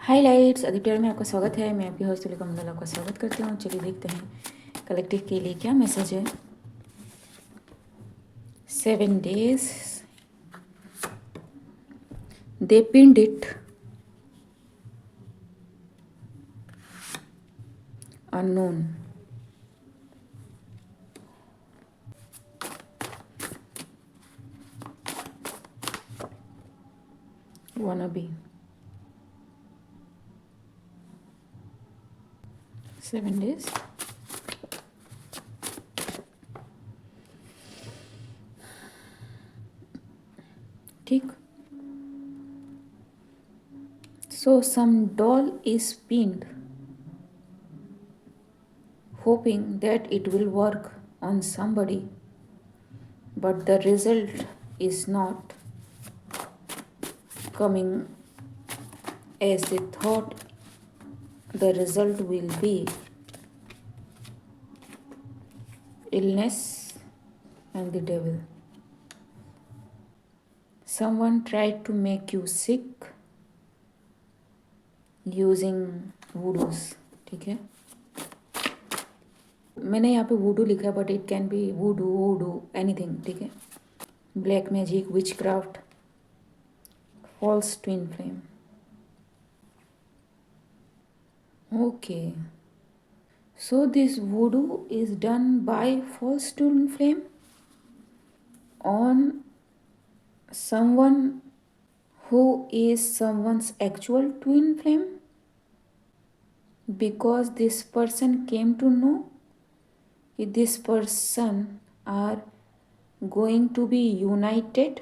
Highlights Aditya में आपका स्वागत है। मैं आपकी होस्ट तुलिका मंडल आपका स्वागत करती हूँ। चलिए देखते हैं कलेक्टिव के लिए क्या मैसेज है। 7 days they pinned it unknown. Wannabe 7 days. ठीक, so some doll is pinned hoping that it will work on somebody, but the result is not coming as they thought. The result will be illness and the devil. Someone tried to make you sick using voodoos. ठीक है, मैंने यहाँ पे voodoo लिखा है but it can be voodoo voodoo anything. ठीक है, black magic, witchcraft, false twin flame. Okay, so this voodoo is done by false twin flame on someone who is someone's actual twin flame, because this person came to know that this person are going to be united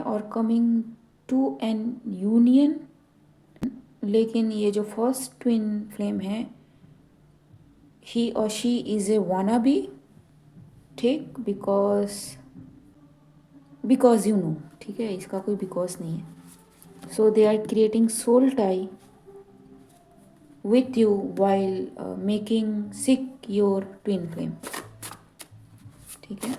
or coming to an union. लेकिन ये जो first twin flame है, he और she is a wannabe. ठीक, because you know. ठीक है, इसका कोई बिकॉज नहीं है. So they are creating soul tie with you while making sick your twin flame. ठीक है,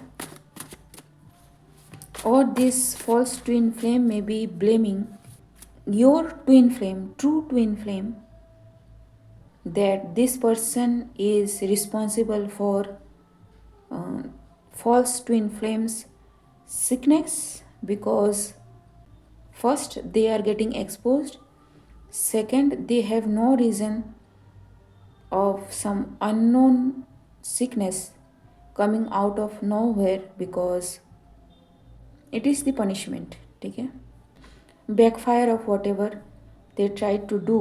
or this false twin flame may be blaming your twin flame, true twin flame, that this person is responsible for false twin flames sickness, because first they are getting exposed, second they have no reason of some unknown sickness coming out of nowhere, because it is the punishment. ठीक है, backfire of whatever they tried to do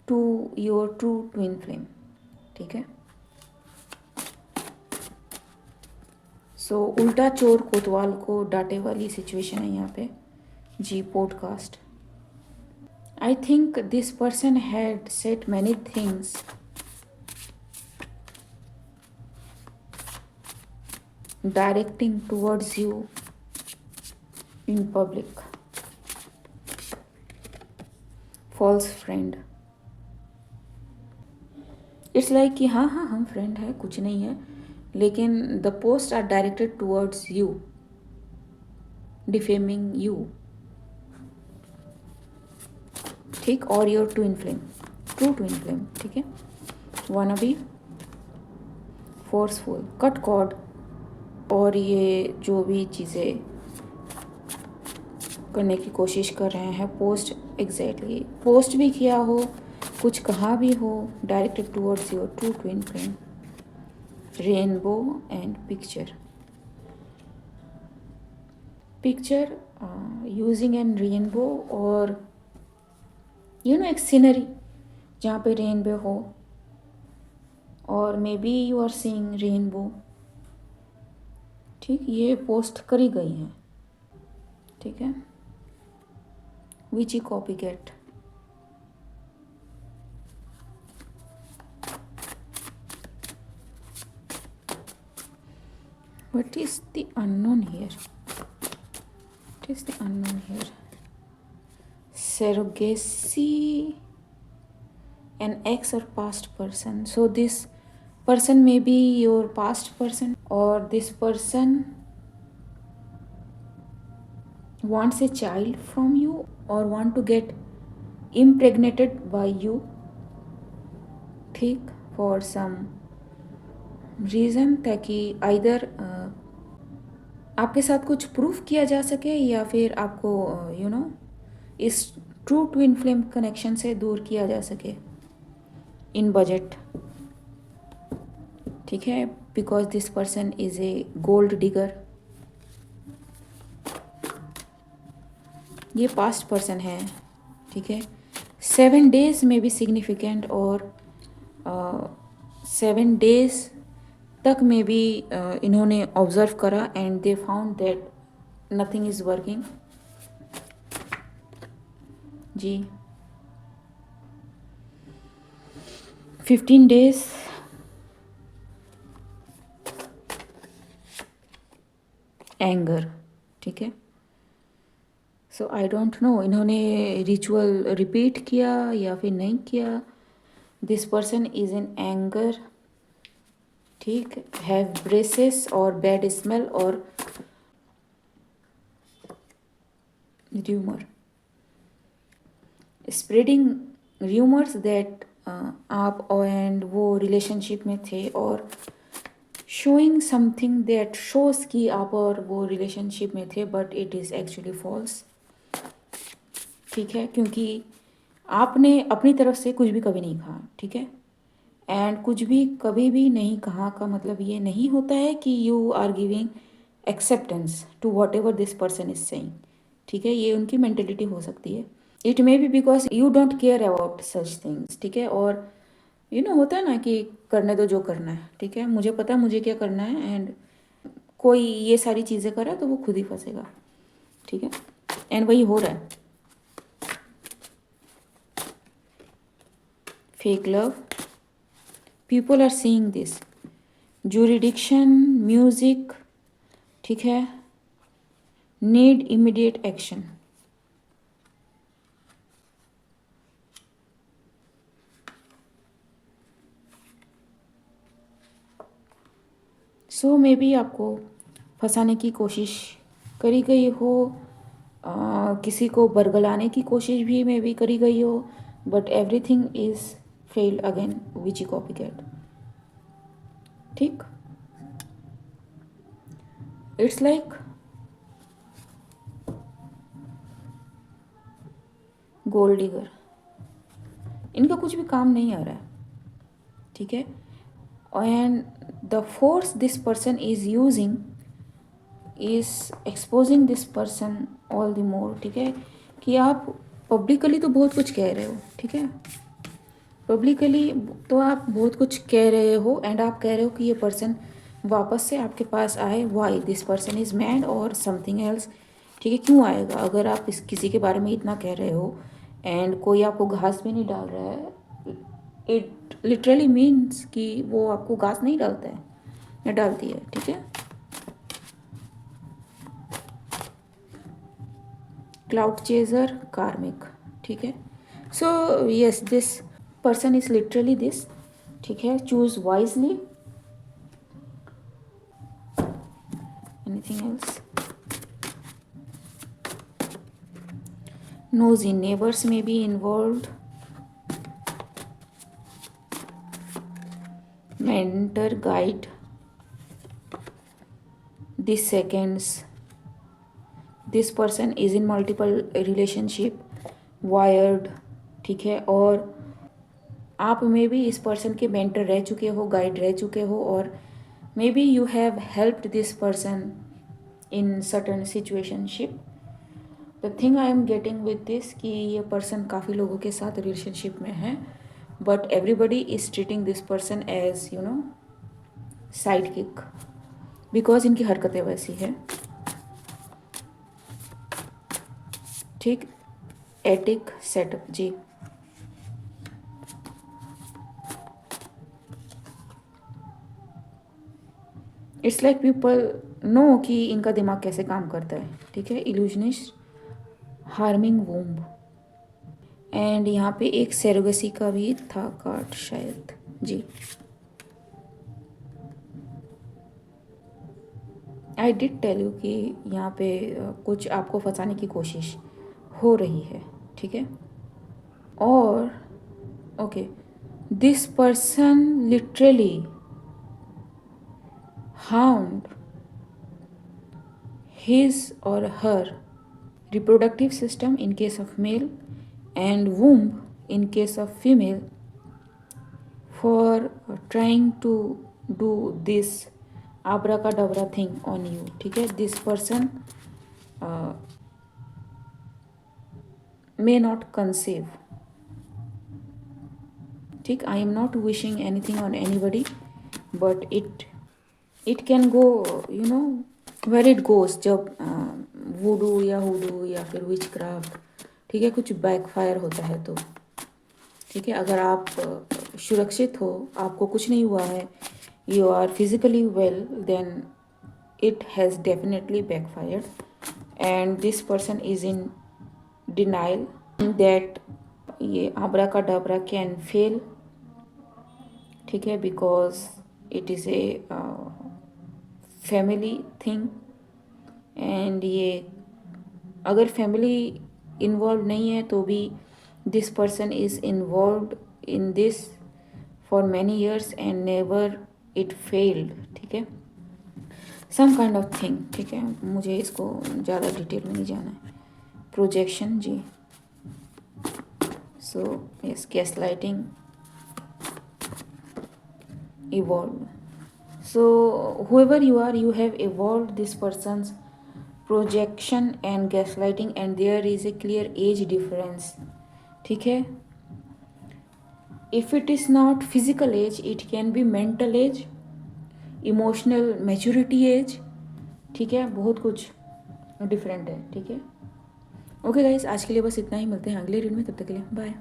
to your true twin flame. ठीक है, सो उल्टा चोर कोतवाल को डांटे वाली situation है यहाँ पे जी podcast. I think this person had said many things directing towards you in public. False friend. It's like कि हाँ हाँ हम फ्रेंड है, कुछ नहीं है, लेकिन the posts are directed towards you, defaming you. ठीक, और your twin flame, true twin flame. ठीक है, wanna be forceful, cut cord, और ये जो भी चीज़ें करने की कोशिश कर रहे हैं, पोस्ट एग्जैक्टली पोस्ट भी किया हो, कुछ कहा भी हो, directed towards your true twin flame. Rainbow and picture using an rainbow, और यू नो एक सीनरी जहाँ पे रेनबो हो, और maybe you are seeing rainbow. ठीक, ये पोस्ट करी गई है. ठीक है, witchy copycat. What is the unknown here? What is the unknown here? Surrogacy, an ex or past person. So this person may be your past person, or this person wants a child from you, or want to get impregnated by you, ठीक, for some reason, ताकि either आपके साथ कुछ proof किया जा सके या फिर आपको इस ट्रू ट्विन फ्लेम कनेक्शन से दूर किया जा सके इन बजट, ठीक है, because this person is a gold digger. ये पास्ट पर्सन है, ठीक है। 7 days में भी सिग्निफिकेंट, और 7 days तक में भी इन्होंने ऑब्जर्व करा and they found that nothing is working. जी 15 days एंगर, ठीक है। सो आई डोंट नो इन्होंने रिचुअल रिपीट किया या फिर नहीं किया। This person is in anger, ठीक, हैव ब्रेसेस और बैड स्मेल और र्यूमर, स्प्रेडिंग र्यूमर्स दैट आप एंड वो रिलेशनशिप में थे, और शोइंग समथिंग दैट शोज कि आप और वो रिलेशनशिप में थे, but it is actually false, ठीक है, क्योंकि आपने अपनी तरफ से कुछ भी कभी नहीं कहा, ठीक है। एंड कुछ भी कभी भी नहीं कहा का मतलब ये नहीं होता है कि you are giving acceptance to whatever this person is saying, ठीक है। ये उनकी मेंटेलिटी हो सकती है। It may be because you don't care about such things, ठीक है। और होता है ना कि करने दो जो करना है, ठीक है, मुझे पता है मुझे क्या करना है, एंड कोई ये सारी चीज़ें करे तो वो खुद ही फंसेगा, ठीक है। एंड वही हो रहा है। Fake love, people are seeing this, jurisdiction, music, ठीक है, need immediate action. So maybe आपको फंसाने की कोशिश करी गई हो, किसी को बरगलाने की कोशिश भी मे बी करी गई हो, but everything is failed again, which e copycat, ठीक। इट्स लाइक गोल्ड डिगर, इनका कुछ भी काम नहीं आ रहा है, ठीक है। And the force this person is using is exposing this person all the more, ठीक है, कि आप पब्लिकली तो बहुत कुछ कह रहे हो, ठीक है, पब्लिकली तो आप बहुत कुछ कह रहे हो, एंड आप कह रहे हो कि ये पर्सन वापस से आपके पास आए, why this person is mad और समथिंग एल्स, ठीक है। क्यों आएगा अगर आप किसी के बारे में इतना कह रहे हो एंड कोई आपको घास भी नहीं डाल रहा है, इट लिटरली मीन्स कि वो आपको घास नहीं डालता है या डालती है, ठीक है। क्लाउड चेजर, कार्मिक, ठीक है। So yes, this person is literally this, ठीक है। Choose wisely. Anything else? nosy neighbors may be involved, mentor guide, this seconds, this person is in multiple relationship, wired, ठीक है। और आप मे बी इस पर्सन के मेंटर रह चुके हो, गाइड रह चुके हो, और maybe you have helped this person in certain situationship. The thing I am getting with this कि ये पर्सन काफ़ी लोगों के साथ रिलेशनशिप में है, but everybody is treating this person as sidekick, because इनकी हरकतें वैसी है, ठीक। एटिक सेटअप, जी। इट्स लाइक पीपल नो कि इनका दिमाग कैसे काम करता है, ठीक है। इल्यूजनिस्ट, हार्मिंग वूम्ब, एंड यहाँ पे एक सेरोगेसी का भी था कार्ड शायद, जी। आई डिड टेल यू कि यहाँ पे कुछ आपको फंसाने की कोशिश हो रही है, ठीक है। or okay, this person literally harmed his or her reproductive system in case of male and womb in case of female for trying to do this abracadabra thing on you. ठीक है, this person may not conceive. ठीक, I am not wishing anything on anybody, but it can go, you know, where it goes जब वुडू या हुडू या फिर विच craft, ठीक है, कुछ बैकफायर होता है तो ठीक है। अगर आप सुरक्षित हो, आपको कुछ नहीं हुआ है, you are physically well, then it has definitely backfired and this person is in denial that ये abracadabra can fail, ठीक है, because it is a family thing and ये अगर family involved नहीं है तो भी this person is involved in this for many years and never it failed, ठीक है, सम काइंड ऑफ थिंग, ठीक है। मुझे इसको ज़्यादा डिटेल में नहीं जाना है। Projection ji, so yes, gaslighting evolved. So whoever you are, you have evolved this person's projection and gaslighting and there is a clear age difference, ठीक है। if it is not physical age, it can be mental age, emotional maturity age, ठीक है, बहुत कुछ different है, ठीक है। Okay guys, आज के लिए बस इतना ही, मिलते हैं अगले रील में, तब तक के लिए बाय।